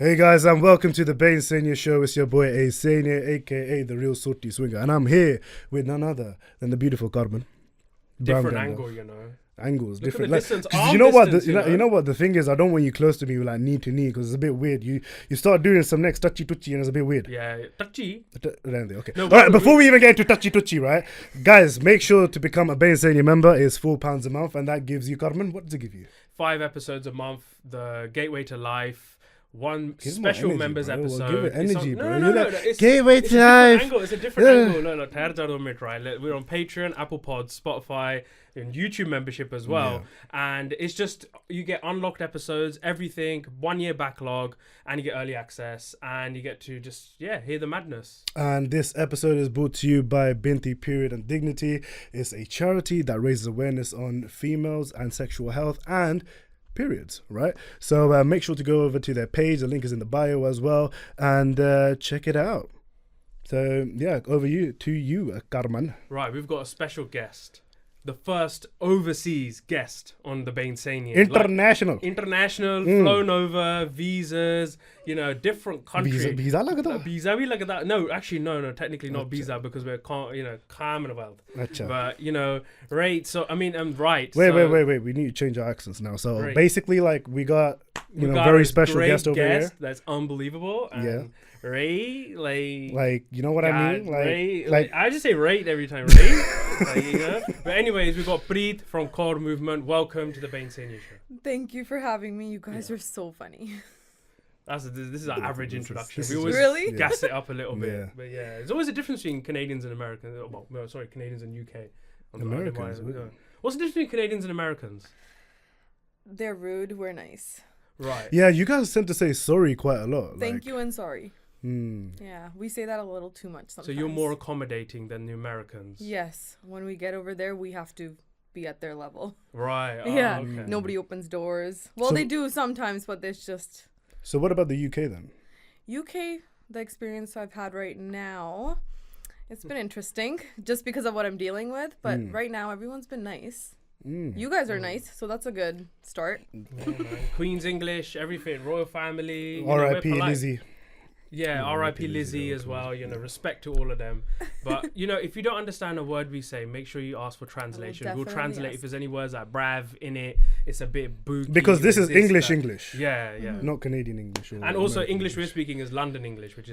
Hey guys, and welcome to the Bainsainye show. It's your boy Bainsainye, aka the real Soti Swinger, and I'm here with none other than the beautiful Carmen. Different angle, you know. Angles, Look different. at the distance, you know what? distance, You know what the thing is. I don't want you close to me like knee to knee because it's a bit weird. You start doing some next touchy touchy and it's a bit weird. Yeah, touchy. Okay. No, All right. Before we even get into touchy touchy, right, guys, make sure to become a Bainsainye member. It's £4 a month, and that gives you, Carmen. What does it give you? 5 episodes a month. The gateway to life. One Give special energy, members bro. episode. Well, give it energy, bro. No. Gateway It's to a life. different angle. It's a different angle. No. Right? We're on Patreon, Apple Pods, Spotify, and YouTube membership as well. Yeah. And it's just you get unlocked episodes, everything, 1 year backlog, and you get early access, and you get to just hear the madness. And this episode is brought to you by Binti Period and Dignity. It's a charity that raises awareness on females and sexual health and periods, right? So make sure to go over to their page. The link is in the bio as well, and check it out. So over to you, Carmen. Right, we've got a special guest. The first overseas guest on the Bainsainye. International. Flown over, visas, different country. Visa like that? Visa we like that. No, actually, no, technically not visa because we're, Commonwealth. But, right, so, right. Wait. We need to change our accents now. So right. Basically, like, we got very special guest over here. That's unbelievable. And Ray, you know what I mean? Ray, I just say rate every time, Ray. But anyways, we've got Preet from Kaur Movement. Welcome to the Bainsainye show. Thank you for having me. You guys are so funny. This is our average introduction. We always really gas it up a little bit. But there's always a difference between Canadians and Americans. Canadians and UK. Americans. What's the difference between Canadians and Americans? They're rude. We're nice. Right. Yeah, you guys tend to say sorry quite a lot. Thank you and sorry. Yeah, we say that a little too much sometimes. So you're more accommodating than the Americans? Yes. When we get over there, we have to be at their level. Right. Yeah. Okay. Nobody opens doors. Well, they do sometimes, but it's just... So what about the UK then? UK, the experience I've had right now, it's been interesting just because of what I'm dealing with. But right now, everyone's been nice. You guys are nice, so that's a good start. Queen's English, everything, royal family. R.I.P. Lizzie. Yeah, R.I.P. Lizzie as well. Respect to all of them. But if you don't understand a word we say, make sure you ask for translation. We'll translate if there's any words like brav in it. It's a bit booky. Because this is English. Yeah. Not Canadian English. And also English we're speaking is London English, which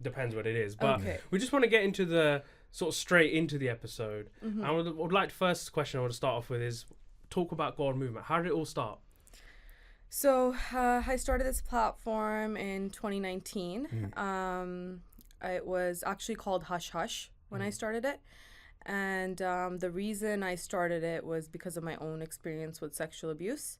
depends what it is. But we just want to get into the sort of straight into the episode. And I would like the first question I want to start off with is talk about Kaur Movement. How did it all start? So I started this platform in 2019. It was actually called Hush Hush when I started it. And the reason I started it was because of my own experience with sexual abuse.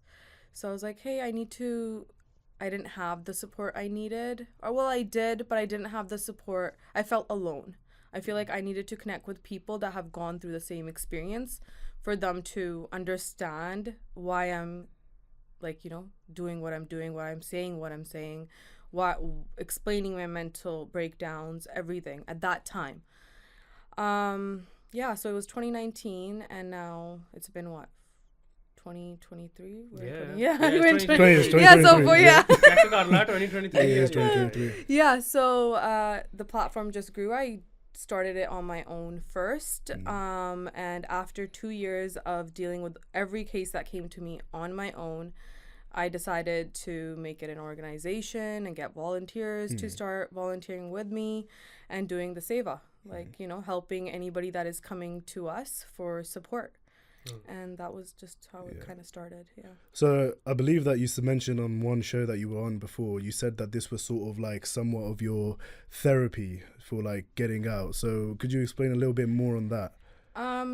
So I was like, hey, I didn't have the support I needed. I did, but I didn't have the support. I felt alone. I feel like I needed to connect with people that have gone through the same experience for them to understand why I'm doing what I'm doing, why I'm saying what I'm saying, explaining my mental breakdowns, everything at that time. So it was 2019 and now it's been what? 2023? Yeah. 2023. Yeah, so for 2023. Yeah, so the platform just grew. I started it on my own first. And after 2 years of dealing with every case that came to me on my own, I decided to make it an organization and get volunteers to start volunteering with me and doing the seva, helping anybody that is coming to us for support. And that was just how it kind of started. So I believe that you mentioned on one show that you were on before, you said that this was sort of like somewhat of your therapy for like getting out. So could you explain a little bit more on that?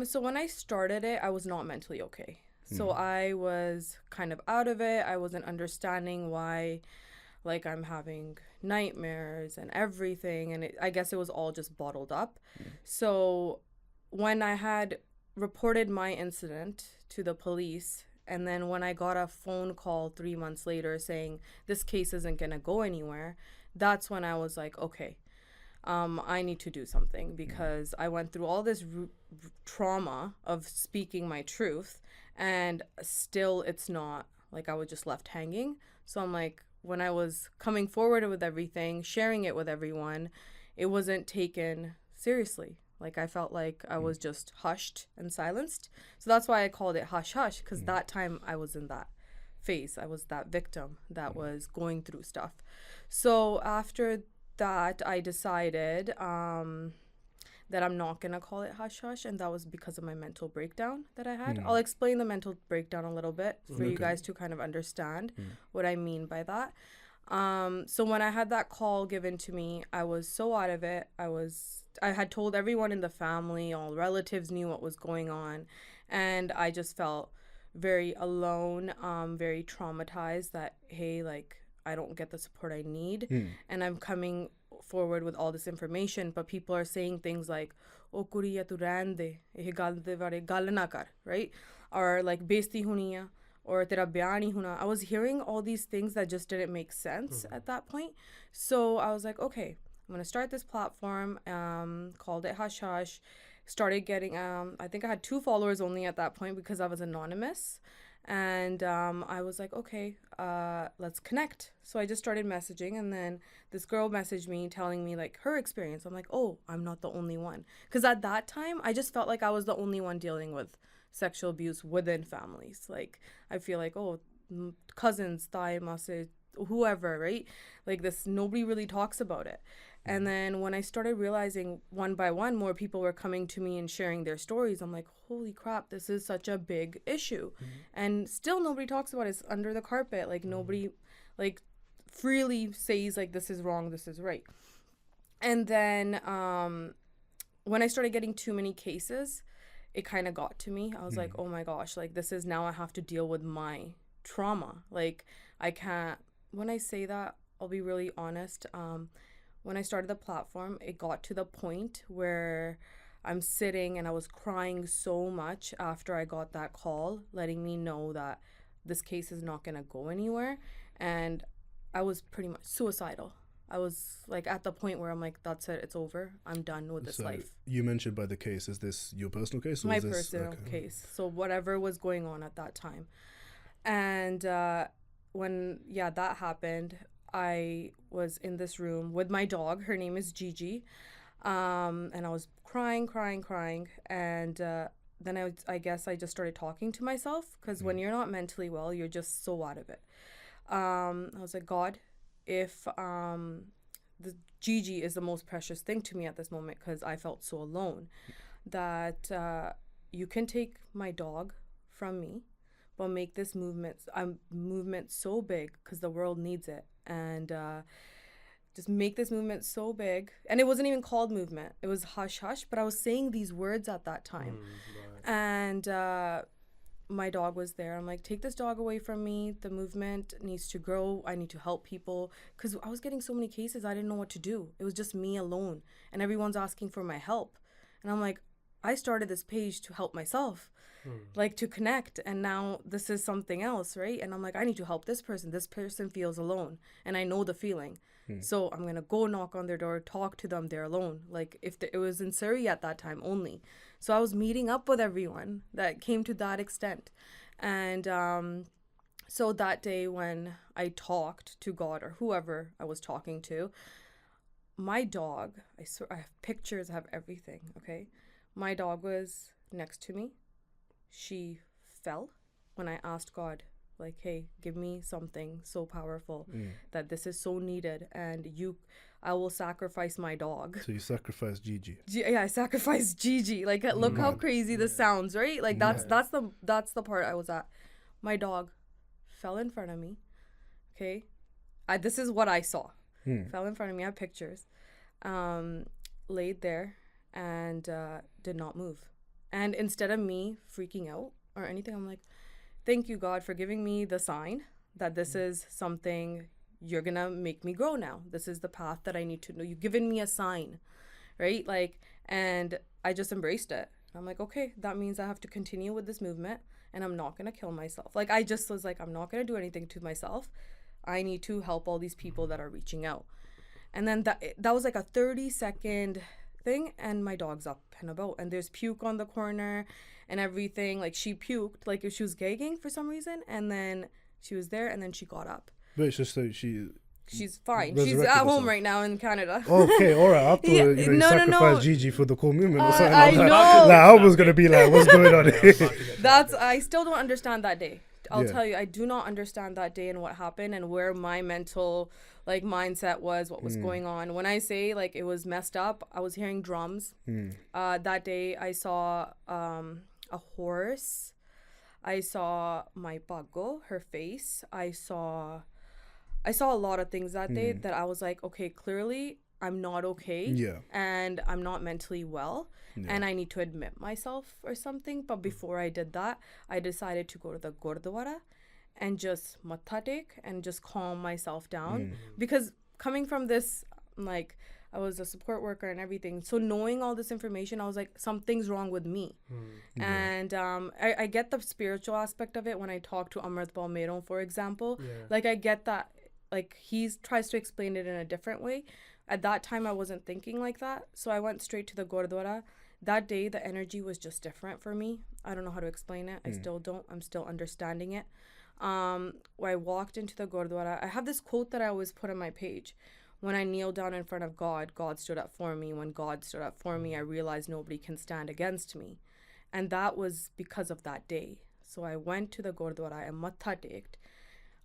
So when I started it, I was not mentally okay. So I was kind of out of it. I wasn't understanding why, I'm having nightmares and everything. And I guess it was all just bottled up. So when I had reported my incident to the police, and then when I got a phone call 3 months later saying this case isn't going to go anywhere, that's when I was like, okay, I need to do something because I went through all this trauma of speaking my truth and still it's not, I was just left hanging. So I'm like, when I was coming forward with everything, sharing it with everyone, it wasn't taken seriously. Like I felt like I was just hushed and silenced. So that's why I called it Hush Hush, because that time I was in that phase. I was that victim that was going through stuff. So after that, I decided that I'm not going to call it Hush Hush. And that was because of my mental breakdown that I had. I'll explain the mental breakdown a little bit for you guys to kind of understand what I mean by that. So when I had that call given to me, I was so out of it. I had told everyone in the family, all relatives knew what was going on. And I just felt very alone, very traumatized that, hey, like, I don't get the support I need. And I'm coming forward with all this information, but people are saying things like, oh, kuriya tu rahan de, eh gal de bare gal na kar, right? Or like, besti huni hai, or tera byan nahi hona. I was hearing all these things that just didn't make sense at that point. So I was like, okay, I'm going to start this platform, called it Hush Hush. Started getting, I think I had 2 followers only at that point because I was anonymous. And I was like, okay, let's connect. So I just started messaging, and then this girl messaged me telling me like her experience. I'm like, oh, I'm not the only one. Because at that time, I just felt like I was the only one dealing with sexual abuse within families. Like, I feel like, oh, cousins, thai, mase, whoever, right? Like this, nobody really talks about it. And then when I started realizing one by one more people were coming to me and sharing their stories, I'm like, holy crap, this is such a big issue. And still nobody talks about it. It's under the carpet. Like nobody like freely says like this is wrong, this is right. And then when I started getting too many cases, it kind of got to me. I was like, oh my gosh, like this is now I have to deal with my trauma. Like I can't, when I say that, I'll be really honest. When I started the platform, it got to the point where I'm sitting and I was crying so much after I got that call, letting me know that this case is not going to go anywhere. And I was pretty much suicidal. I was like at the point where I'm like, that's it, it's over. I'm done with this life. You mentioned by the case, is this your personal case? Or My is this, personal case. So whatever was going on at that time. And when, that happened, I was in this room with my dog. Her name is Gigi. And I was crying. And then I guess I just started talking to myself, because when you're not mentally well, you're just so out of it. I was like, God, if the Gigi is the most precious thing to me at this moment, because I felt so alone, that you can take my dog from me, but make this movement so big, because the world needs it. And just make this movement so big. And it wasn't even called movement. It was Hush Hush. But I was saying these words at that time. Right. And my dog was there. I'm like, take this dog away from me. The movement needs to grow. I need to help people. Because I was getting so many cases, I didn't know what to do. It was just me alone. And everyone's asking for my help. And I'm like, I started this page to help myself. Like to connect, and now this is something else, right? And I'm like, I need to help this person. This person feels alone, and I know the feeling. So I'm gonna go knock on their door, talk to them. They're alone. Like if it was in Surrey at that time only, so I was meeting up with everyone that came to that extent. And so that day when I talked to God or whoever I was talking to, my dog, I have pictures, I have everything. Okay, my dog was next to me. She fell when I asked God, like, hey, give me something so powerful that this is so needed, and I will sacrifice my dog. So you sacrificed Gigi. Yeah, I sacrificed Gigi. Like, look how crazy this sounds, right? Like that's the part I was at. My dog fell in front of me. Okay, this is what I saw. Fell in front of me. I have pictures. Laid there and did not move. And instead of me freaking out or anything, I'm like, thank you, God, for giving me the sign that this is something you're going to make me grow now. This is the path that I need to know. You've given me a sign, right? Like, and I just embraced it. I'm like, okay, that means I have to continue with this movement, and I'm not going to kill myself. Like, I just was like, I'm not going to do anything to myself. I need to help all these people that are reaching out. And then that was like a 30-second thing, and my dog's up and about, and there's puke on the corner and everything. Like, she puked like if she was gagging for some reason, and then she was there, and then she got up. But it's just so she's fine. She's resurrected at home herself. right now in Canada. Okay, all right. I thought Yeah, you no, sacrificed no. Gigi for the Kaur Movement or I something like that. know. Like, I was gonna be like, what's going on here? I still don't understand that day. I'll Yeah. tell you, I do not understand that day and what happened and where my mental like mindset was, what was going on. When I say like it was messed up, I was hearing drums. That day I saw a horse. I saw my bago, her face. I saw a lot of things that day that I was like, okay, clearly I'm not okay. Yeah. And I'm not mentally well. Yeah. And I need to admit myself or something. But before I did that, I decided to go to the Gurdwara and just matha tek and just calm myself down. Because coming from this, like, I was a support worker and everything. So knowing all this information, I was like, something's wrong with me. And I get the spiritual aspect of it when I talk to Amrit Balmeron, for example. Like, I get that. Like, he tries to explain it in a different way. At that time, I wasn't thinking like that. So I went straight to the Gurdwara. That day, the energy was just different for me. I don't know how to explain it. I still don't. I'm still understanding it. When I walked into the Gurdwara, I have this quote that I always put on my page. When I kneel down in front of God, God stood up for me. When God stood up for me, I realized nobody can stand against me. And that was because of that day. So I went to the Gurdwara and matha teked.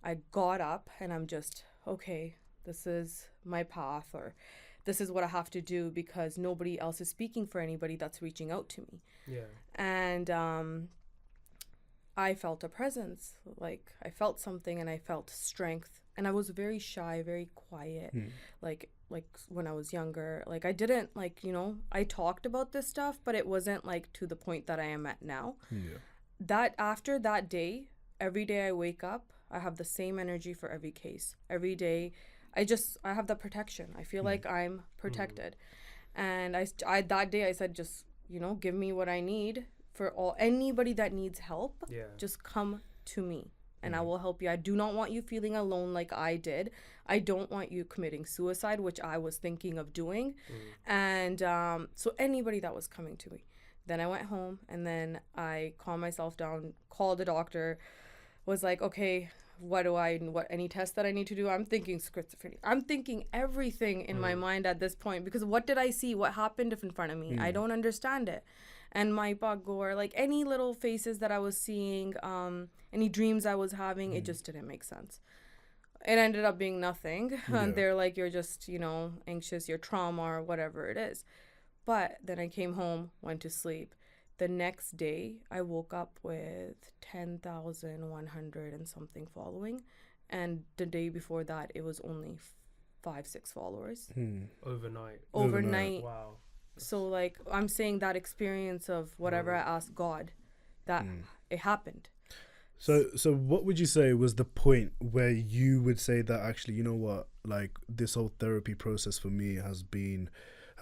I got up and I'm just, okay, this is my path, or this is what I have to do, because nobody else is speaking for anybody that's reaching out to me. Yeah. And I felt a presence. Like, I felt something and I felt strength. And I was very shy, very quiet. Like when I was younger, like I didn't I talked about this stuff, but it wasn't like to the point that I am at now. That after that day, every day I wake up, I have the same energy for every case. Every day, I have that protection. I feel like I'm protected. And I that day I said, just, give me what I need for anybody that needs help. Just come to me and I will help you. I do not want you feeling alone like I did. I don't want you committing suicide, which I was thinking of doing. And so anybody that was coming to me. Then I went home and then I calmed myself down, called the doctor, was like, okay, what any tests that I need to do? I'm thinking schizophrenia. I'm thinking everything in my mind at this point, because what did I see? What happened in front of me? I don't understand it. And my bagor, like any little faces that I was seeing, any dreams I was having, it just didn't make sense. It ended up being nothing. And they're like, you're just, anxious, your trauma or whatever it is. But then I came home, went to sleep. The next day, I woke up with 10,100 and something following. And the day before that, it was only 5-6 followers. Overnight. Wow. So, like, I'm saying that experience of whatever I asked God, that it happened. So what would you say was the point where you would say that actually, you know what, like, this whole therapy process for me has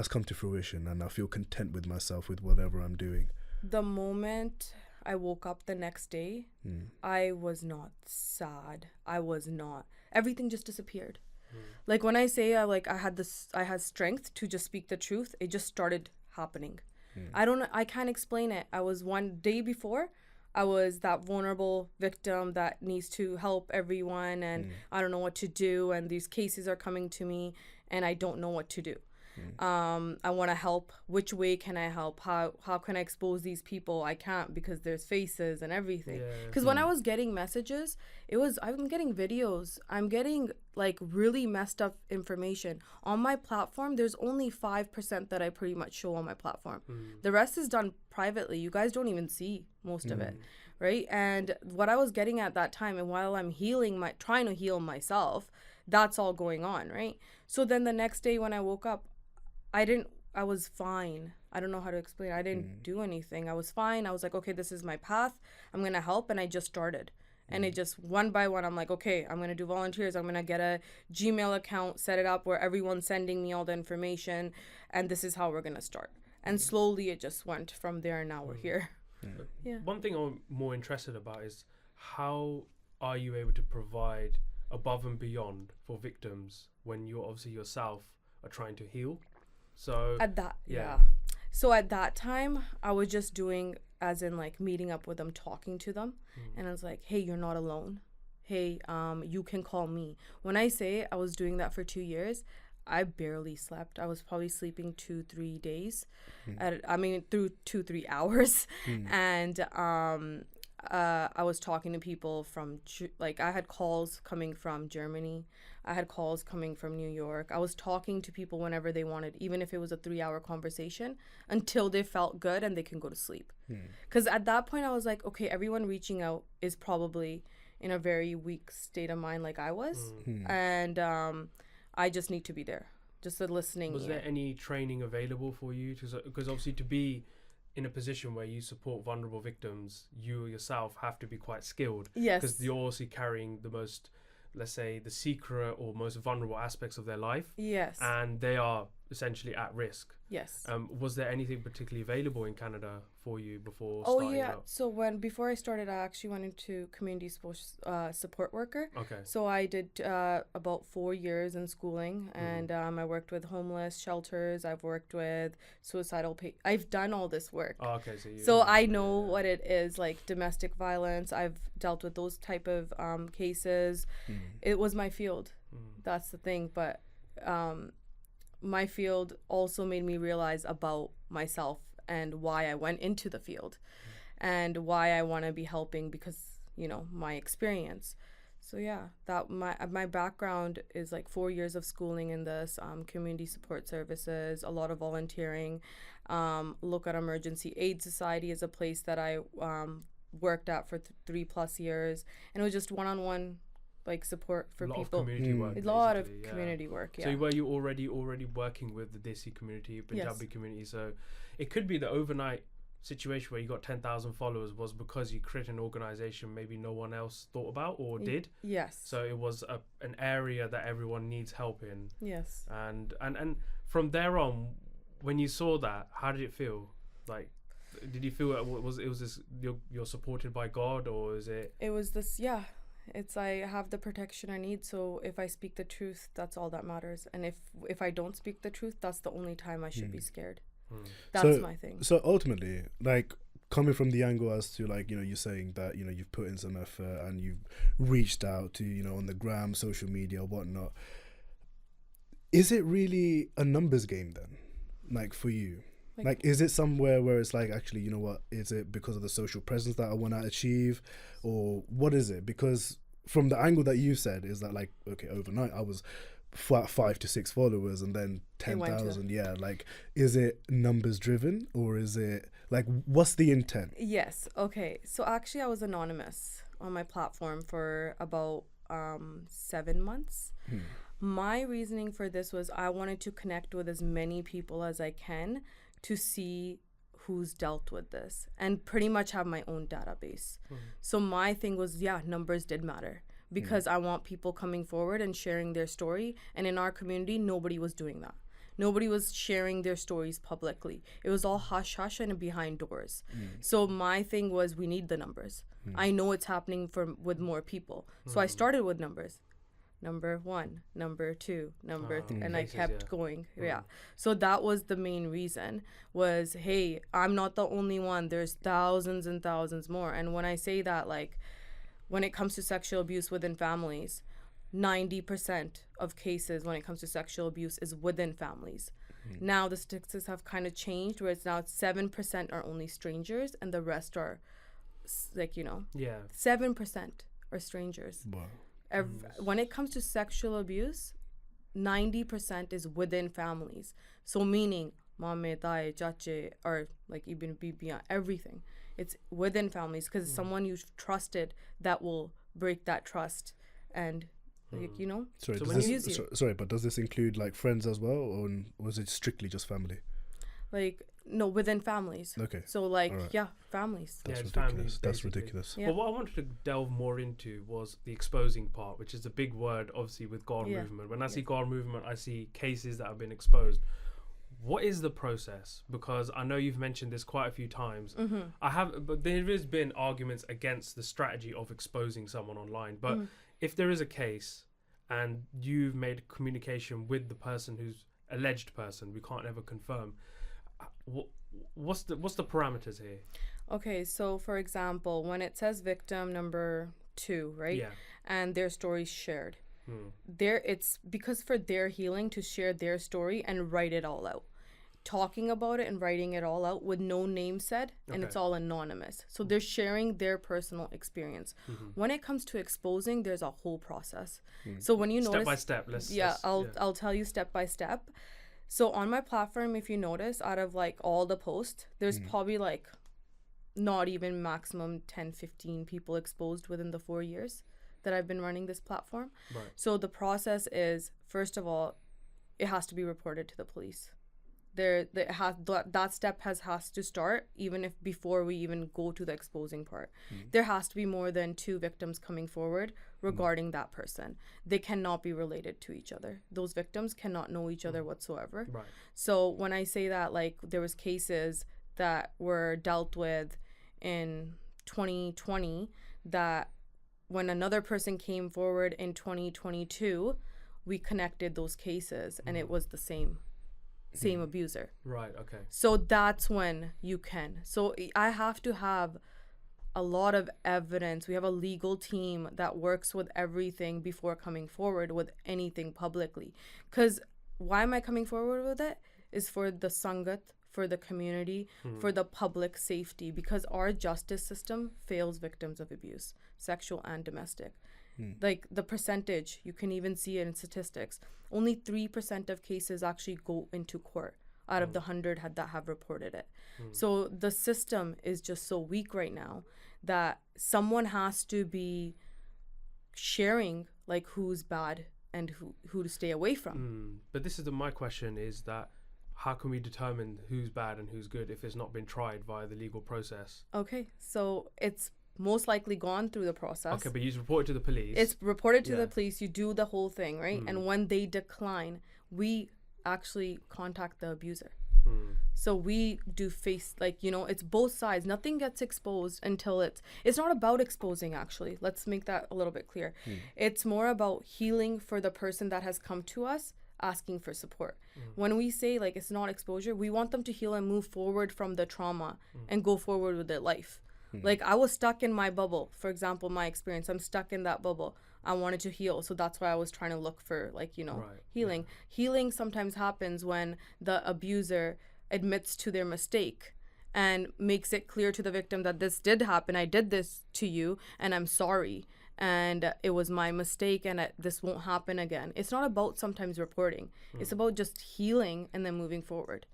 come to fruition and I feel content with myself, with whatever I'm doing? The moment I woke up the next day, I was not sad. Everything just disappeared. Like, when I say I had strength to just speak the truth, it just started happening. I can't explain it. I was one day before, I was that vulnerable victim that needs to help everyone and I don't know what to do, and these cases are coming to me and I don't know what to do. I want to help. Which way can I help? How can I expose these people? I can't, because there's faces and everything. Because when I was getting messages, I'm getting videos. I'm getting like really messed up information. On my platform, there's only 5% that I pretty much show on my platform. The rest is done privately. You guys don't even see most of it. Right? And what I was getting at that time, and while I'm trying to heal myself, that's all going on, right? So then the next day when I woke up, I was fine. I don't know how to explain. I didn't do anything. I was fine. I was like, okay, this is my path. I'm going to help. And I just started. And it just, one by one, I'm like, okay, I'm going to do volunteers. I'm going to get a Gmail account, set it up where everyone's sending me all the information. And this is how we're going to start. And slowly it just went from there. And now we're here. Yeah. One thing I'm more interested about is, how are you able to provide above and beyond for victims when you're obviously yourself are trying to heal? So So at that time, I was just doing, as in like meeting up with them, talking to them. And I was like, hey, you're not alone. hey, you can call me. When I say I was doing that for 2 years, I barely slept. I was probably sleeping 2-3 days, through 2-3 hours, and I was talking to people from I had calls coming from Germany. I had calls coming from New York. I was talking to people whenever they wanted, even if it was a 3-hour conversation, until they felt good and they can go to sleep. Because at that point, I was like, okay, everyone reaching out is probably in a very weak state of mind, like I was, and I just need to be there, just a listening. Was there any training available for you? Because obviously, to be in a position where you support vulnerable victims, you yourself have to be quite skilled. Yes. Because you're also carrying the most, let's say, the secret or most vulnerable aspects of their life. Yes. And they are essentially at risk. Yes. Was there anything particularly available in Canada for you before starting out? So before I started, I actually went into community support worker. Okay. So I did about 4 years in schooling, and I worked with homeless shelters. I've worked with suicidal I've done all this work. Oh, okay. So I know what it is, like domestic violence. I've dealt with those type of cases. It was my field. That's the thing. But my field also made me realize about myself and why I went into the field and why I want to be helping, because, you know, my experience. So yeah, that my background is like 4 years of schooling in this, community support services, a lot of volunteering. Look at Emergency Aid Society is a place that I worked at for 3+ years, and it was just one-on-one like support for people. A lot of community work. Yeah. So were you already working with the Desi community, Punjabi community? So it could be the overnight situation where you got 10,000 followers was because you created an organization maybe no one else thought about or did. Yes. So it was an area that everyone needs help in. Yes. And from there on, when you saw that, how did it feel? Like, did you feel it was this you're supported by God, or is it? It was this. Yeah. It's I have the protection I need, so if I speak the truth, that's all that matters. And if I don't speak the truth, that's the only time I should be scared. That's my thing. So ultimately, like, coming from the angle as to, like, you know, you're saying that, you know, you've put in some effort and you've reached out to, you know, on the gram, social media, whatnot. Is it really a numbers game then, like, for you? Like, is it somewhere where it's like, actually, you know what, is it because of the social presence that I want to achieve, or what is it? Because from the angle that you said is that, like, okay, overnight I was 5 to 6 followers and then 10,000. Yeah, like, is it numbers driven, or is it like, what's the intent? Yes. Okay. So actually I was anonymous on my platform for about 7 months. My reasoning for this was I wanted to connect with as many people as I can to see who's dealt with this and pretty much have my own database. So my thing was, yeah, numbers did matter, because I want people coming forward and sharing their story. And in our community, nobody was doing that. Nobody was sharing their stories publicly. It was all hush hush and behind doors. So my thing was, we need the numbers. I know it's happening with more people. So I started with numbers. Number 1, number 2, number 3, and I kept going. Yeah. So that was the main reason, was, hey, I'm not the only one. There's thousands and thousands more. And when I say that, like, when it comes to sexual abuse within families, 90% of cases when it comes to sexual abuse is within families. Now the statistics have kind of changed, where it's now 7% are only strangers and the rest are, like, you know, 7% are strangers. Wow. When it comes to sexual abuse, 90% is within families. So meaning mame, tae, chache, or like even bibiya, everything. It's within families, because it's someone you've trusted that will break that trust and, like, you know. Sorry, but does this include, like, friends as well, or was it strictly just family? Like, no, within families. Okay. So, like, right. yeah, families. That's ridiculous. Families, That's basically. ridiculous. Yeah. But what I wanted to delve more into was the exposing part, which is a big word, obviously, with Kaur Movement. When I see Kaur Movement, I see cases that have been exposed. What is the process? Because I know you've mentioned this quite a few times. But there has been arguments against the strategy of exposing someone online. But if there is a case and you've made communication with the person who's alleged person, we can't ever confirm. What's the parameters here? Okay, so for example, when it says victim number 2, right? Yeah. and their stories shared. It's because for their healing to share their story and write it all out, talking about it and writing it all out with no name said, and it's all anonymous. So they're sharing their personal experience. When it comes to exposing, there's a whole process. So when you notice, step by step, I'll tell you step by step. So on my platform, if you notice, out of like all the posts, there's probably like not even maximum 10-15 people exposed within the 4 years that I've been running this platform. Right. So the process is, first of all, it has to be reported to the police. That step has to start even if before we even go to the exposing part. There has to be more than 2 victims coming forward regarding that person. They cannot be related to each other. Those victims cannot know each other whatsoever. Right. So when I say that, like, there was cases that were dealt with in 2020 that when another person came forward in 2022, we connected those cases and it was the same abuser. Right, okay. So that's when you can. So I have to have a lot of evidence. We have a legal team that works with everything before coming forward with anything publicly. Because why am I coming forward with it? Is for the Sangat, for the community, for the public safety, because our justice system fails victims of abuse, sexual and domestic. Like the percentage, you can even see it in statistics. Only 3% of cases actually go into court out of the 100 that have reported it. So the system is just so weak right now that someone has to be sharing like who's bad and who to stay away from. But this is my question is that how can we determine who's bad and who's good if it's not been tried via the legal process? Okay, so it's most likely gone through the process. Okay, but you report it to the police. It's reported to the police. You do the whole thing, right? And when they decline, we actually contact the abuser. So we do it's both sides. Nothing gets exposed until it's not about exposing, actually. Let's make that a little bit clear. It's more about healing for the person that has come to us asking for support. When we say like it's not exposure, we want them to heal and move forward from the trauma and go forward with their life. Like I was stuck in my bubble. For example, my experience, I'm stuck in that bubble. I wanted to heal. So that's why I was trying to look for healing. Healing sometimes happens when the abuser admits to their mistake and makes it clear to the victim that this did happen. I did this to you and I'm sorry. And it was my mistake and this won't happen again. It's not about sometimes reporting. It's about just healing and then moving forward.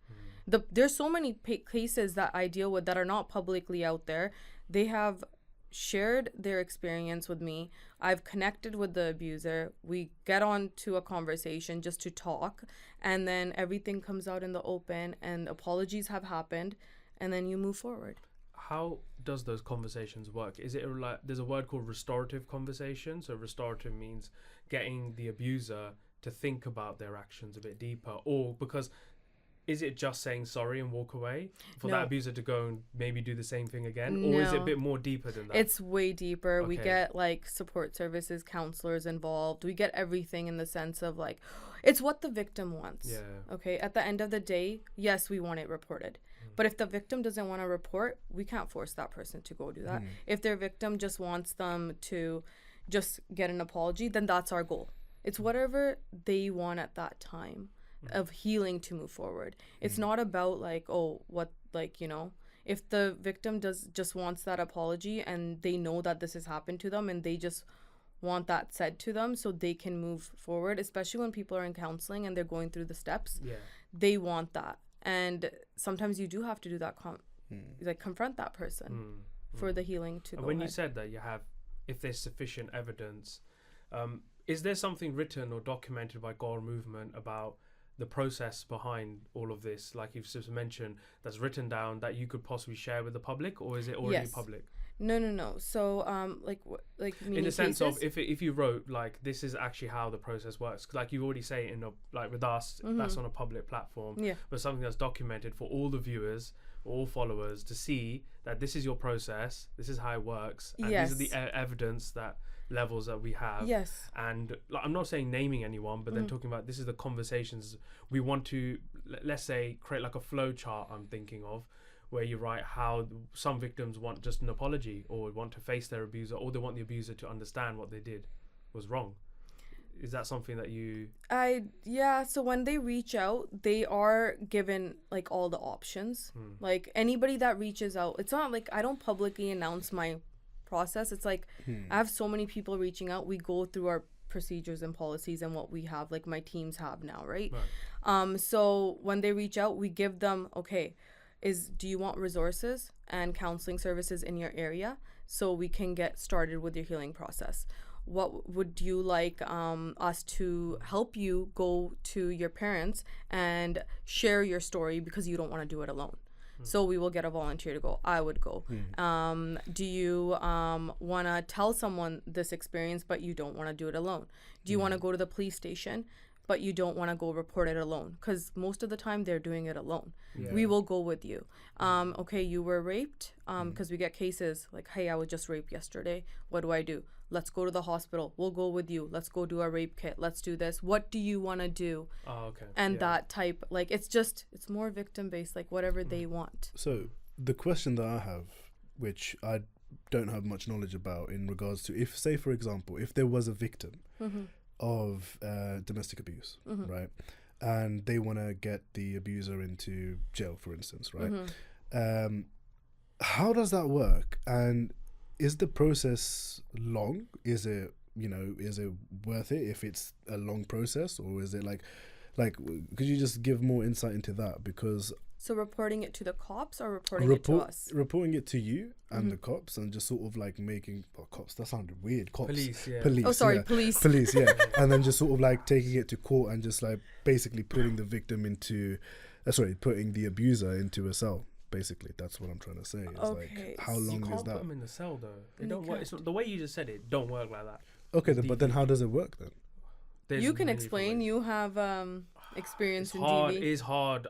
There's so many cases that I deal with that are not publicly out there. They have shared their experience with me. I've connected with the abuser. We get on to a conversation just to talk, and then everything comes out in the open and apologies have happened, and then you move forward. How does those conversations work? Is it like there's a word called restorative conversation? So restorative means getting the abuser to think about their actions a bit deeper, or because is it just saying sorry and walk away for that abuser to go and maybe do the same thing again? Or is it a bit more deeper than that? It's way deeper. Okay. We get like support services, counselors involved. We get everything in the sense of like, it's what the victim wants. Yeah. Okay. At the end of the day, yes, we want it reported. But if the victim doesn't want to report, we can't force that person to go do that. If their victim just wants them to just get an apology, then that's our goal. It's whatever they want at that time of healing to move forward. It's not about like, if the victim just wants that apology and they know that this has happened to them and they just want that said to them so they can move forward, especially when people are in counseling and they're going through the steps. They want that. And sometimes you do have to do that, confront that person for the healing to go when ahead. You said that you have, if there's sufficient evidence, is there something written or documented by Kaur Movement about the process behind all of this, like you've just mentioned, that's written down that you could possibly share with the public, or is it already public? No. So, in the sense of if you wrote like this is actually how the process works, 'cause like you already say like with us, that's on a public platform, but something that's documented for all the viewers, all followers to see that this is your process, this is how it works, and these are the evidence that levels that we have. And like, I'm not saying naming anyone, but then talking about this is the conversations we want to, let's say, create like a flow chart. I'm thinking of where you write how some victims want just an apology or want to face their abuser, or they want the abuser to understand what they did. was wrong. Is that something that you... So when they reach out, they are given like all the options. Like anybody that reaches out, it's not like I don't publicly announce my process. It's like I have so many people reaching out. We go through our procedures and policies and what we have, like my teams have now, right? So when they reach out, we give them, okay, do you want resources and counseling services in your area so we can get started with your healing process? What would you like us to help you go to your parents and share your story because you don't want to do it alone? So we will get a volunteer to go. I would go. Do you want to tell someone this experience, but you don't want to do it alone? Do you want to go to the police station, but you don't want to go report it alone? Because most of the time they're doing it alone. We will go with you. Okay, you were raped. Because we get cases like, hey, I was just raped yesterday. What do I do? Let's go to the hospital. We'll go with you. Let's go do a rape kit. Let's do this. What do you want to do? And that type, like, it's more victim based, like whatever they want. So the question that I have, which I don't have much knowledge about in regards to, if, say, for example, if there was a victim of domestic abuse, right? And they want to get the abuser into jail, for instance, right? How does that work? And is the process long? Is it worth it if it's a long process, or is it like could you just give more insight into that? Because so reporting it to the cops or reporting it to us? Reporting it to you and the cops, and just sort of like making cops. That sounded weird. Cops, police. Oh, sorry, yeah. police. Police, yeah. And then just sort of like taking it to court and just like basically putting the victim into, putting the abuser into a cell. Basically, that's what I'm trying to say. It's like, how long you is can't that? put them in the cell though. It don't work. It's not, the way you just said it don't work like that. Okay, but then how does it work then? You can explain. You have experience in DV. It is hard.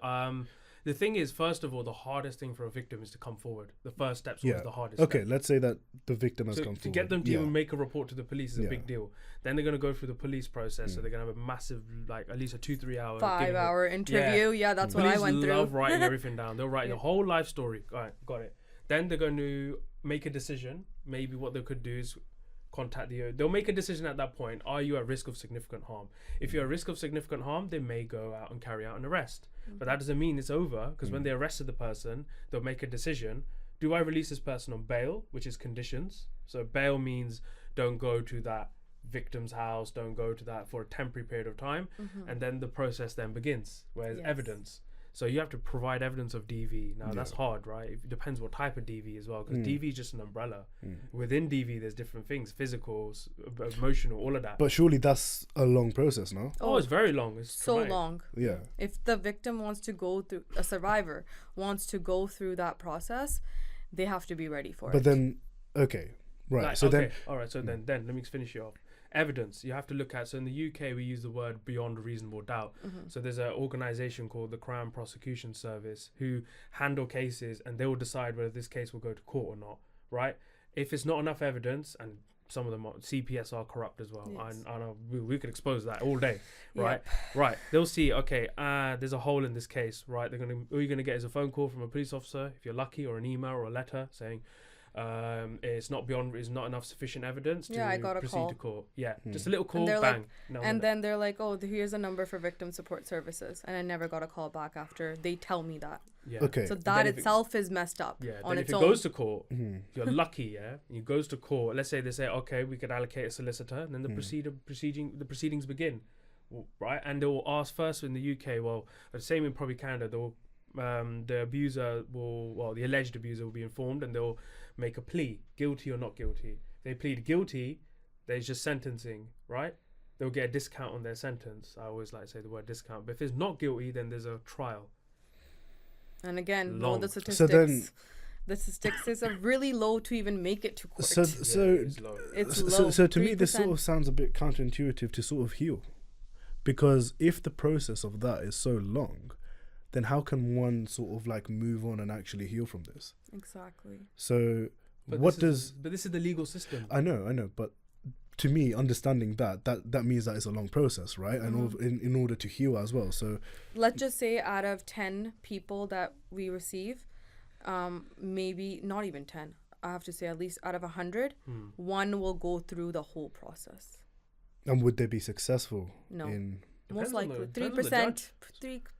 The thing is, first of all, the hardest thing for a victim is to come forward. The first step's always the hardest. Okay, step. let's say that the victim has So come to forward. get them to even make a report to the police is a big deal. Then they're going to go through the police process. So they're going to have a massive, like at least a 2-3 hour, 5-hour interview. Yeah, that's what I went through. Police love writing everything down. They'll write the whole life story. All right, got it. Then they're going to make a decision. Maybe what they could do is contact they'll make a decision at that point. Are you at risk of significant harm? If you're at risk of significant harm, they may go out and carry out an arrest. But that doesn't mean it's over, because when they arrested the person, they'll make a decision. Do I release this person on bail, which is conditions? So bail means don't go to that victim's house, don't go to that for a temporary period of time, and then the process then begins, whereas evidence. So you have to provide evidence of DV. Now that's hard, right? It depends what type of DV as well, because DV is just an umbrella. Within DV, there's different things: physical, emotional, all of that. But surely that's a long process, no? Oh, it's very long. It's so traumatic. long. Yeah. If the victim wants to go through, a survivor wants to go through that process, they have to be ready for it. But then, okay, right. Like, so then, all right. So then let me finish you off. Evidence you have to look at. So in the UK, we use the word beyond reasonable doubt. So there's an organisation called the Crown Prosecution Service who handle cases, and they will decide whether this case will go to court or not. Right? If it's not enough evidence, and some of them CPS are corrupt as well. Yes. I know we could expose that all day. Right? Yep. Right. They'll see. Okay. There's a hole in this case. Right. All you're gonna get is a phone call from a police officer, if you're lucky, or an email or a letter saying, it's not enough sufficient evidence to I got a proceed call. to court. Just a little call, they're bang. Then they're like, oh, here's a number for victim support services, and I never got a call back after they tell me that. Okay. So that itself is messed up. On then its if it own. goes to court, you're lucky. It goes to court. Let's say they say, okay, we could allocate a solicitor, and then the proceedings begin, right? And they will ask first in the UK. Well, the same in probably Canada. They'll the alleged abuser will be informed, and they'll make a plea, guilty or not guilty. If they plead guilty, there's just sentencing, right? They'll get a discount on their sentence. I always like to say the word discount. But if it's not guilty, then there's a trial. And again, Long. all the statistics. So then, the statistics are really low to even make it to court. it's low. So to me, this sort of sounds a bit counterintuitive to sort of heal, because if the process of that is so long, then how can one sort of like move on and actually heal from this? Exactly. So But this is the legal system. I know, but to me, understanding that means that it's a long process, right? And in order to heal as well. So let's just say out of 10 people that we receive, maybe not even 10, I have to say at least out of 100, one will go through the whole process. And would they be successful? No. In Most Depends on likely, the- 3%.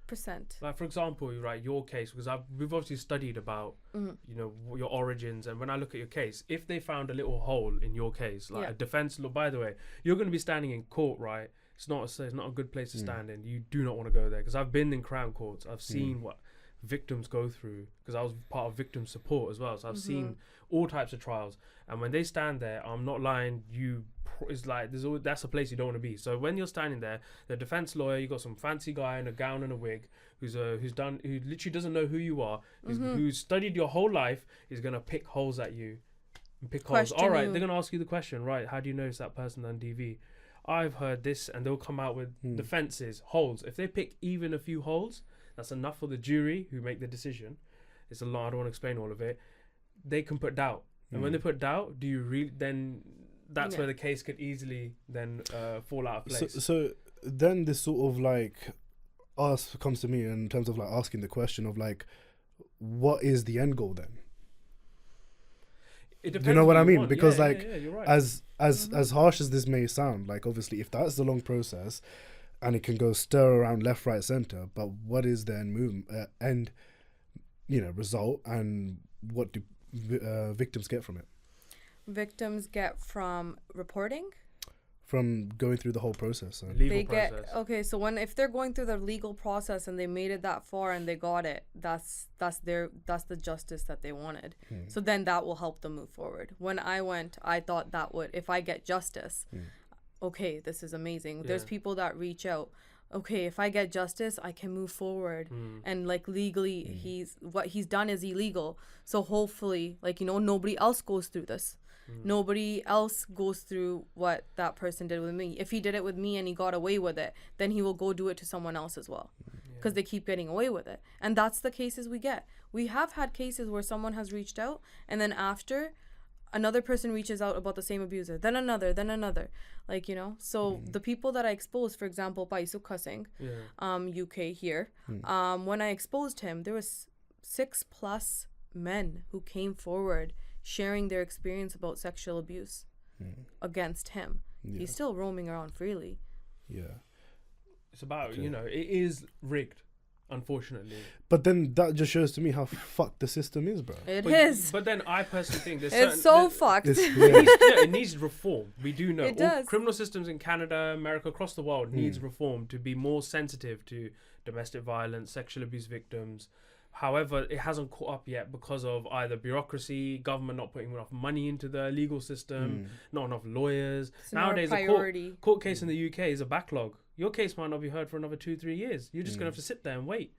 3%. Like, for example, right, your case, because we've obviously studied about, your origins. And when I look at your case, if they found a little hole in your case, like a defense law, by the way, you're going to be standing in court, right? It's not a good place to stand in. You do not want to go there, because I've been in Crown Courts. I've seen what victims go through, because I was part of victim support as well. So I've seen all types of trials. And when they stand there, I'm not lying, it's like that's a place you don't want to be. So when you're standing there, the defense lawyer, you got some fancy guy in a gown and a wig who literally doesn't know who you are, who's studied your whole life, is gonna pick holes at you and pick holes. All right, they're gonna ask you the question, right? How do you know it's that person on DV? I've heard this, and they'll come out with defenses, holes. If they pick even a few holes, that's enough for the jury who make the decision. It's a lot. I don't want to explain all of it. They can put doubt, and when they put doubt, do you really then? That's where the case could easily then fall out of place. So then this sort of like comes to me in terms of like asking the question of like, what is the end goal then? It Do depends you know what I mean? want. Because you're right. as harsh as this may sound, like obviously if that's the long process and it can go stir around left, right, center, but what is the end result, and what do victims get from it? Victims get from reporting, from going through the whole process. Legal process. So if they're going through the legal process and they made it that far and they got it, that's the justice that they wanted. So then that will help them move forward. When I went, I thought that would, if I get justice, okay, this is amazing. There's people that reach out, okay, if I get justice, I can move forward. And like legally, what he's done is illegal. So hopefully, nobody else goes through this. Nobody else goes through what that person did with me. If he did it with me and he got away with it, then he will go do it to someone else as well, because they keep getting away with it. And that's the cases we get. We have had cases where someone has reached out, and then after, another person reaches out about the same abuser, then another. So the people that I exposed, for example, Paisu Kasing, UK here, when I exposed him, there was 6+ men who came forward sharing their experience about sexual abuse against him. He's still roaming around freely. It's about it is rigged, unfortunately. But then that just shows to me how fucked the system is, bro. It is. But then I personally think it's so fucked. It needs reform. We do know it does. Criminal systems in Canada, America, across the world needs reform to be more sensitive to domestic violence, sexual abuse victims. However, it hasn't caught up yet because of either bureaucracy, government not putting enough money into the legal system, not enough lawyers. It's Nowadays, a court case in the UK is a backlog. Your case might not be heard for another 2-3 years. You're just going to have to sit there and wait.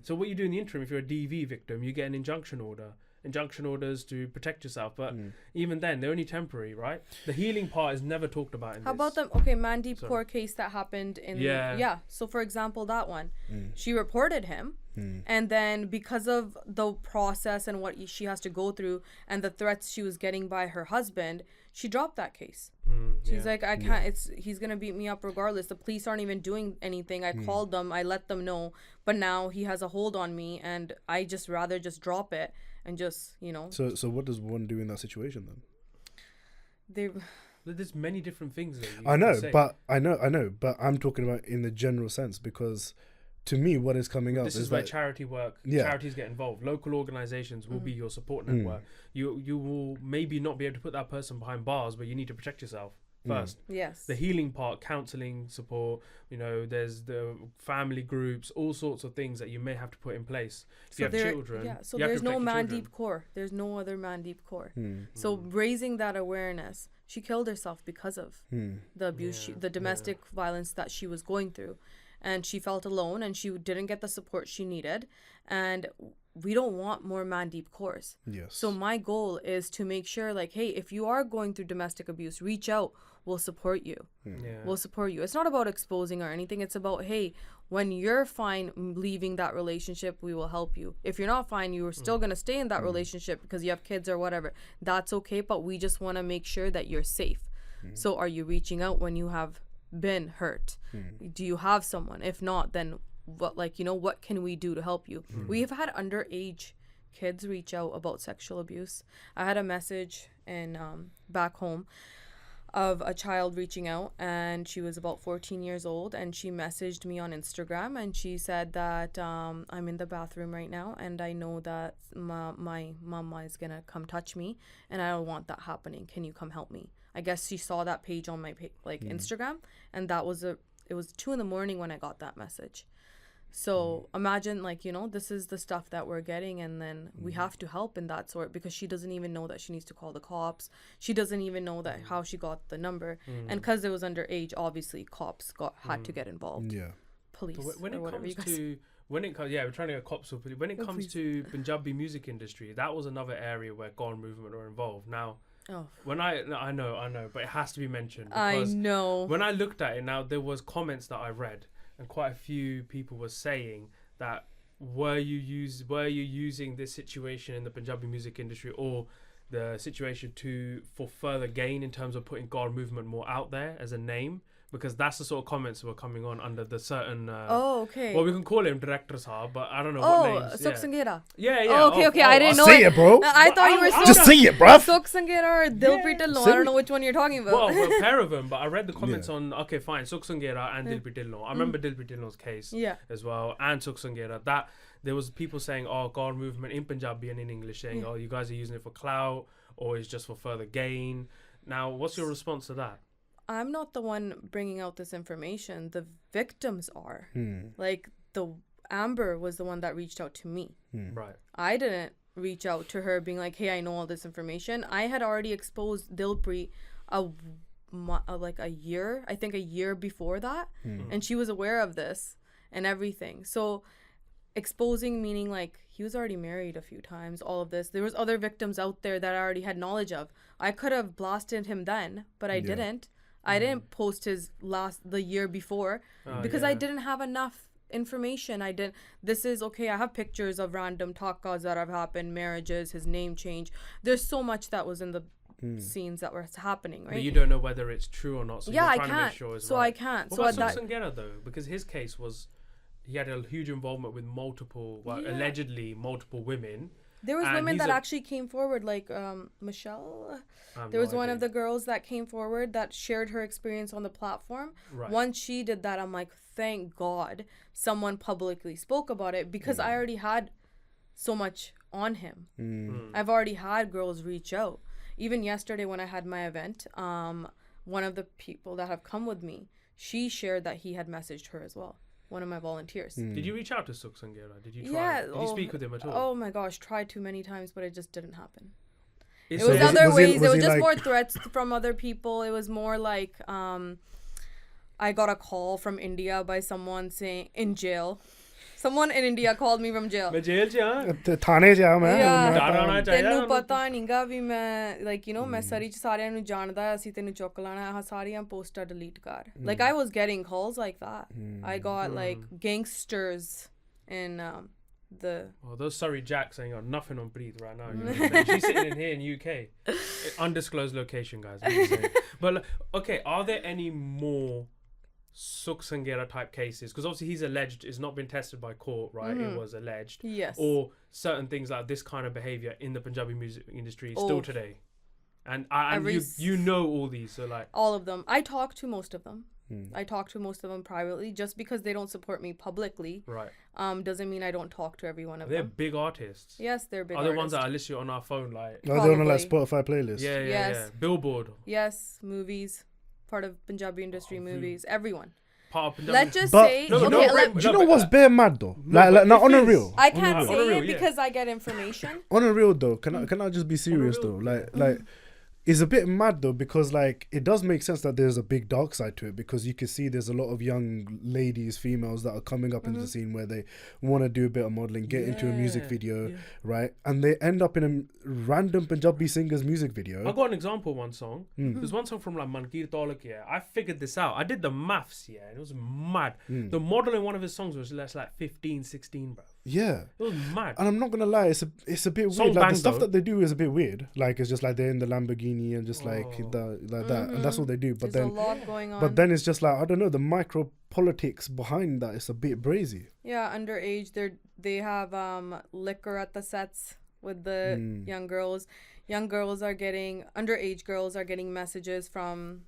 So what you do in the interim, if you're a DV victim, you get an injunction order. Injunction orders to protect yourself. But even then, they're only temporary, right? The healing part is never talked about in How this. about the Mandeep Kaur case that happened in... So for example, that one, she reported him. And then because of the process and what she has to go through and the threats she was getting by her husband, she dropped that case. She's like, I can't, he's going to beat me up regardless. The police aren't even doing anything. I called them, I let them know, but now he has a hold on me and I just rather just drop it and just, So what does one do in that situation then? There's many different things that you I know, say. but I'm talking about in the general sense, because to me, what is coming up is where charity work, charities get involved. Local organizations will be your support network. You will maybe not be able to put that person behind bars, but you need to protect yourself first. Yes. The healing part, counseling, support, there's the family groups, all sorts of things that you may have to put in place. If you have children. So there's no Mandeep Kaur. There's no other Mandeep Kaur. So raising that awareness, she killed herself because of the abuse, the domestic violence that she was going through. And she felt alone and she didn't get the support she needed. And we don't want more Mandeep Kaurs. Yes. So my goal is to make sure, like, hey, if you are going through domestic abuse, reach out. We'll support you. We'll support you. It's not about exposing or anything. It's about, hey, when you're fine leaving that relationship, we will help you. If you're not fine, you're still going to stay in that relationship because you have kids or whatever. That's okay. But we just want to make sure that you're safe. So are you reaching out when you have been hurt? Do you have someone? If not, then what can we do to help you? We've had underage kids reach out about sexual abuse. I had a message in back home. of a child reaching out, and she was about 14 years old, and she messaged me on Instagram, and she said that I'm in the bathroom right now, and I know that my mama is gonna come touch me, and I don't want that happening. Can you come help me? I guess she saw that page on my Instagram, and it was 2 a.m. when I got that message. So imagine, like, you know, this is the stuff that we're getting, and then we have to help in that sort, because she doesn't even know that she needs to call the cops. She doesn't even know that how she got the number, and because it was underage, obviously cops had to get involved. Yeah. Police. But when or it whatever you comes guys. to we're trying to get cops or police. When it Oh, comes please. to Punjabi music industry, that was another area where Kaur Movement were involved. Now, Oh, when I know, but it has to be mentioned I because know. when I looked at it, now there was comments that I read, and quite a few people were saying that were you using this situation in the Punjabi music industry or the situation for further gain in terms of putting Kaur Movement more out there as a name? Because that's the sort of comments that were coming on under the certain Okay. well, we can call him director Saab, but I don't know Oh, what names. Suk Sanghera. Yeah. Oh, okay. I didn't know Say it. it, bro. I thought you were Just say it, bruv. Suk Sanghera or Dilpreet Dhillon. I don't know which one you're talking about. Well, a pair of them, but I read the comments on, okay, fine, Suk Sanghera and Dilpreet Dhillon. I remember Dilpreet Dhillon's case Yeah. as well, and Suk Sanghera. That there was people saying, oh, Kaur Movement in Punjabi and in English saying, oh, you guys are using it for clout or it's just for further gain. Now, what's your response to that? I'm not the one bringing out this information. The victims are. Like, the Amber was the one that reached out to me. Right. I didn't reach out to her being like, hey, I know all this information. I had already exposed Dilpreet a year before that, and she was aware of this and everything. So exposing meaning like he was already married a few times, all of this. There was other victims out there that I already had knowledge of. I could have blasted him then, but I didn't. I didn't post the year before because I didn't have enough information. I have pictures of random takas that have happened, marriages, his name change. There's so much that was in the scenes that were happening, right? But you don't know whether it's true or not, so Yeah, you're I trying to make can't. sure it's So right. I can't. What So about that Suk Sanghera though? Because his case was he had a huge involvement with allegedly multiple women. there was and women he's that a- actually came forward, like Michelle. I have There no was one of idea. the girls that came forward that shared her experience on the platform. Right. Once she did that, I'm like, thank God someone publicly spoke about it, because I already had so much on him. I've already had girls reach out. Even yesterday when I had my event, one of the people that have come with me, she shared that he had messaged her as well. One of my volunteers. Did you reach out to Suk Sanghera? Did you try? Yeah. Did you speak with him at all? Oh my gosh, tried too many times, but it just didn't happen. It So was was- other was he- ways. was It was he just like- more threats from other people. It was more like I got a call from India by someone saying in jail. Someone in India called me from jail. मैं jail च हां थाने जा मैं Yeah. मैं डर होना चाहिए ਤੈਨੂੰ ना। ਪਤਾ ਨਹੀਂਗਾ ਵੀ ਮੈਂ ਲਾਈਕ ਯੂ نو ਮੈਂ ਸਰੀ ਚ ਸਾਰਿਆਂ ਨੂੰ ਜਾਣਦਾ ਅਸੀਂ ਤੈਨੂੰ ਚੁੱਕ ਲੈਣਾ ਆਹ ਸਾਰੀਆਂ ਪੋਸਟਾਂ ਡਿਲੀਟ ਕਰ like I was getting calls like that I got like gangsters in the Oh, those Surrey Jacks ain't got nothing on Preet right now. You know what I mean? She's sitting in here in UK. Undisclosed location, guys. I'm just saying. But okay, are there any more Suk Sanghera type cases? Because obviously he's alleged, it's not been tested by court, right? It was alleged. yes Or certain things like this kind of behavior in the Punjabi music industry still Oh. today. And you know all these, so like all of them. I talk to most of them. I talk to most of them privately. Just because they don't support me publicly right. doesn't mean I don't talk to every one of They're them. big artists. Yes, they're big Are the ones artists. that are listed on our phone, like they're on like Probably. Spotify playlist. yeah. Yes. Billboard, Yes, movies, part of Punjabi industry movies, everyone. part of Punjabi. Let's just But- say, No, okay, no, let- Do you No, know but, what's bare mad though? but Like not it on a is. real. I can't on say a real, it yeah. because I get information. On a real though, can I just be serious real, though? Like it's a bit mad though, because like it does make sense that there's a big dark side to it, because you can see there's a lot of young ladies, females that are coming up into the scene where they want to do a bit of modeling, get into a music video, right? And they end up in a random Punjabi singer's music video. I got an example. One song. There's one song from like Mankir Tolak. Yeah, I figured this out. I did the maths. Yeah, and it was mad. The model in one of his songs was less like 15, 16, bro. Yeah. It was mad. And I'm not gonna lie, it's a bit Song weird. Like bang, the stuff though. that they do is a bit weird. Like it's just like they're in the Lamborghini and just like that, and that's all they do. But There's then, a lot going on. but then it's just like I don't know, the micro politics behind that. It's a bit brazy. Yeah, underage. They have liquor at the sets. with the young girls. Underage girls are getting messages from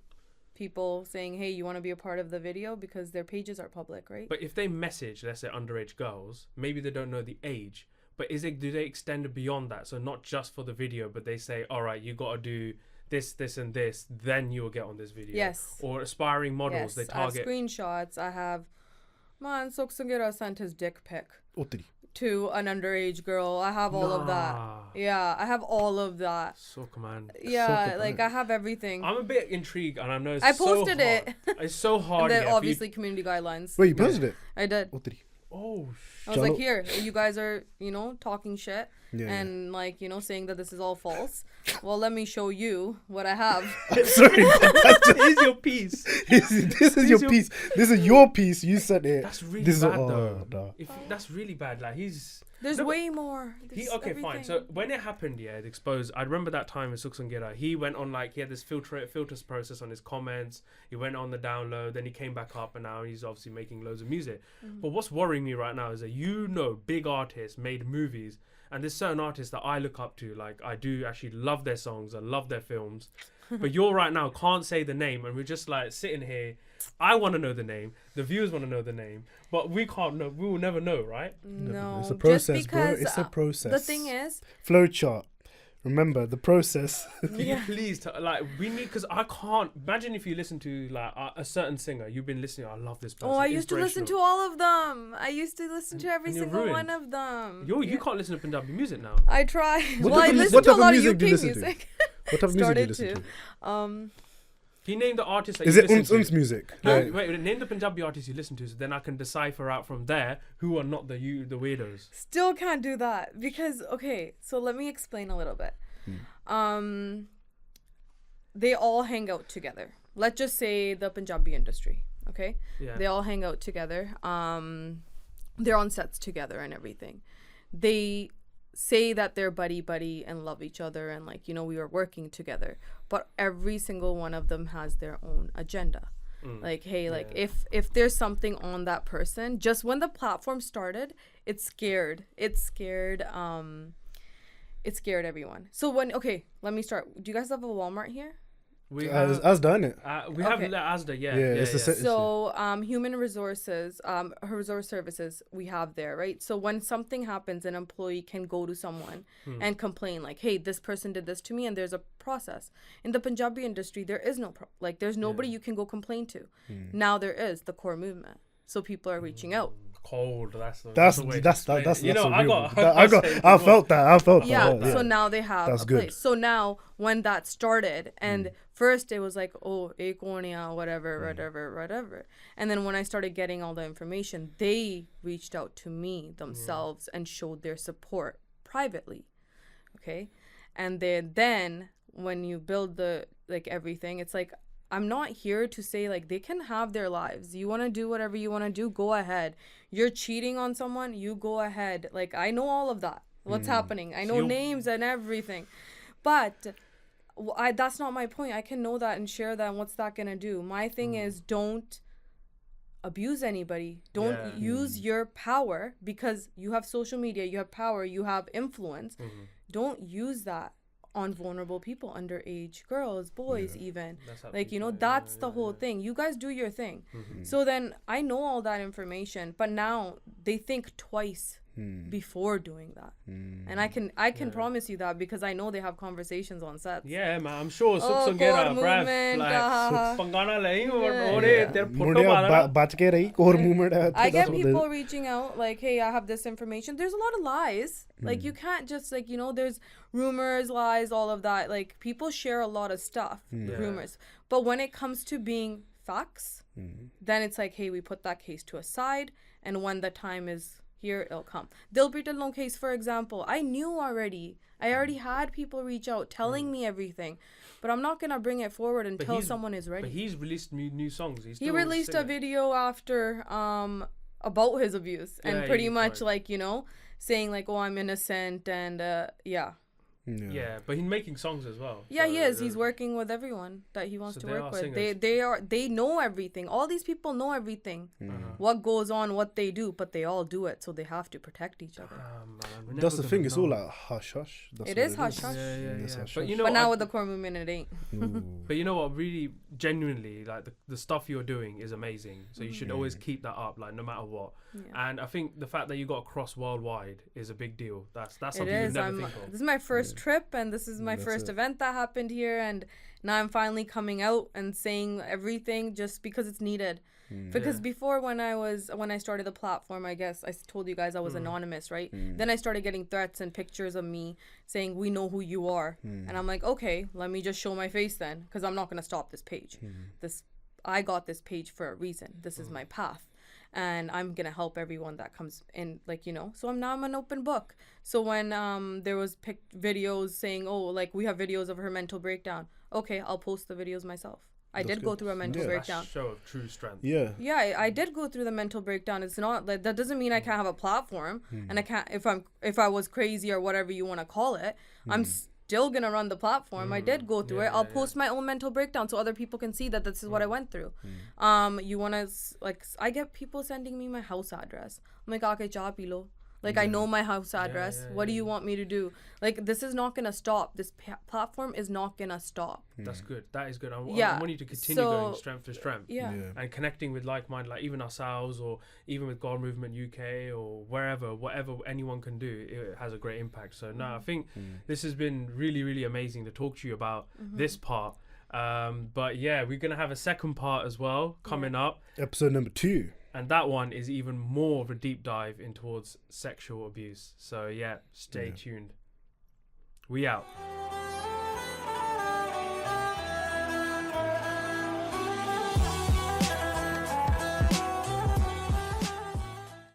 people saying, hey, you want to be a part of the video, because their pages are public, right? But if they message, let's say, underage girls, maybe they don't know the age. But do they extend it beyond that? So not just for the video, but they say, all right, you got to do this, and this, then you'll get on this video. Yes. Or aspiring models, they target. I have screenshots. I have, man, Suksangira sent his dick pic to an underage girl. I have all of that. Yeah, I have all of that. So command. Yeah, like I have everything. I'm a bit intrigued, and I know it's I posted so hard. It's so hard. And then obviously community guidelines. Wait, you posted it? I did. Oh, I was like, here, you guys are, talking shit Yeah, and like, saying that this is all false. Well, let me show you what I have. Sorry, here's your piece. This is your piece. This is your piece. You said it. That's really this bad, is, though. No. That's really bad. Like, There's way more. Okay, fine. So when it happened, it exposed. I remember that time with Suksangira. He went on he had this filters process on his comments. He went on the download, then he came back up, and now he's obviously making loads of music. But what's worrying me right now is that big artists made movies, and there's certain artists that I look up to. Like, I do actually love their songs, I love their films. But you're right now can't say the name, and we're just like sitting here. I want to know the name. The viewers want to know the name, but we can't know. We will never know, right? No, it's a process, just because, bro. It's a process. The thing is, flowchart. Remember the process. Please, we need, because I can't imagine if you listen to a certain singer. You've been listening. I love this person. Oh, I used to listen to all of them. I used to listen to every single one of them. You can't listen to Punjabi music now. I try. I listen to a lot of UK music. What type of music do you listen to? Can you name the artist that is you it listen to? music? Wait, name the Punjabi artists you listen to, so then I can decipher out from there who are not the weirdos. Still can't do that because, okay, so let me explain a little bit. They all hang out together. Let's just say the Punjabi industry, okay? Yeah. They all hang out together. They're on sets together and everything. They say that they're buddy and love each other and we are working together, but every single one of them has their own agenda. If there's something on that person, just when the platform started, it scared everyone. So let me start. Do you guys have a Walmart here? We have Asda, innit? We have Asda, yeah. So human resources, resource services, we have there, right? So when something happens, an employee can go to someone and complain, like, hey, this person did this to me, and there's a process. In the Punjabi industry, there is there's nobody you can go complain to. Now there is the Kaur Movement, so people are reaching out. Cold. That's I felt that. Yeah. So now they have that's a good. place. So now when that started, and first it was like, oh, Acornia, whatever. And then when I started getting all the information, they reached out to me themselves and showed their support privately. Okay. And then when you build the everything, it's like, I'm not here to say they can have their lives. You want to do whatever you want to do, go ahead. You're cheating on someone, you go ahead. I know all of that. What's happening? I know names and everything. But that's not my point. I can know that and share that, and what's that going to do? My thing is, don't abuse anybody. Don't use your power, because you have social media, you have power, you have influence. Don't use that on vulnerable people, underage girls, boys, even. That's the whole thing. You guys do your thing. So then I know all that information, but now they think twice before doing that. And I can promise you that, because I know they have conversations on sets. Yeah, man, I'm sure. Kaur Movement, I get people reaching out hey, I have this information. There's a lot of lies. You can't just there's rumors, lies, all of that. People share a lot of stuff, rumors. But when it comes to being facts, then it's hey, we put that case to a side, and when the time is here, it'll come. Dilpreet Dhillon case, for example, I knew already. I already had people reach out telling me everything, but I'm not gonna bring it forward until someone is ready. But he's released new songs. He released a video after about his abuse, and pretty much saying oh, I'm innocent, and Yeah, but he's making songs as well. Yeah, so he is. He's working with everyone that he wants So to they work are with. singers. They know everything. All these people know everything. What goes on, what they do, but they all do it, so they have to protect each other. Man, we're That's never the thing. gonna It's all know. like hush hush. That's It what is hush hush. Yeah, It's hush But hush. you know, But now I- with the Core Movement, it ain't. Ooh. But you know what? Really, genuinely, like the stuff you're doing is amazing. So you should always keep that up, like no matter what. Yeah. And I think the fact that you got across worldwide is a big deal. That's It something you is. never I'm. think This of. is my first trip, and this is my That's first it. event that happened here, and now I'm finally coming out and saying everything just because it's needed. Because Yeah. before, when I started the platform, I guess I told you guys I was anonymous, right? Then I started getting threats and pictures of me saying, "We know who you are," and I'm like, okay, let me just show my face then, because I'm not gonna stop this page. I got this page for a reason. This is my path. And I'm gonna help everyone that comes in, like, you know. So I'm an open book. So when there was videos saying, oh, like, we have videos of her mental breakdown, okay, I'll post the videos myself. I That's did go good. through a mental Yeah. That's breakdown. a show of true strength. Yeah. Yeah, I did go through the mental breakdown. It's not like that doesn't mean I can't have a platform, and I can't if I was crazy or whatever you want to call it. I'm still gonna run the platform. I did go through it. I'll post my own mental breakdown so other people can see that this is what I went through. You wanna I get people sending me my house address. I'm like, okay, cha pi lo. Like, I know my house address. What do you want me to do? Like, this is not gonna stop. This platform is not gonna stop. That's good. That is good. I Yeah, want you to continue so- going strength to strength. Yeah. And connecting with like-minded, like even ourselves, or even with Kaur Movement UK, or wherever, whatever anyone can do, it has a great impact. So no, I think this has been really, really amazing to talk to you about this part. But yeah, we're gonna have a second part as well coming up, Episode number 2. and that one is even more of a deep dive in towards sexual abuse. So yeah, stay tuned. We out.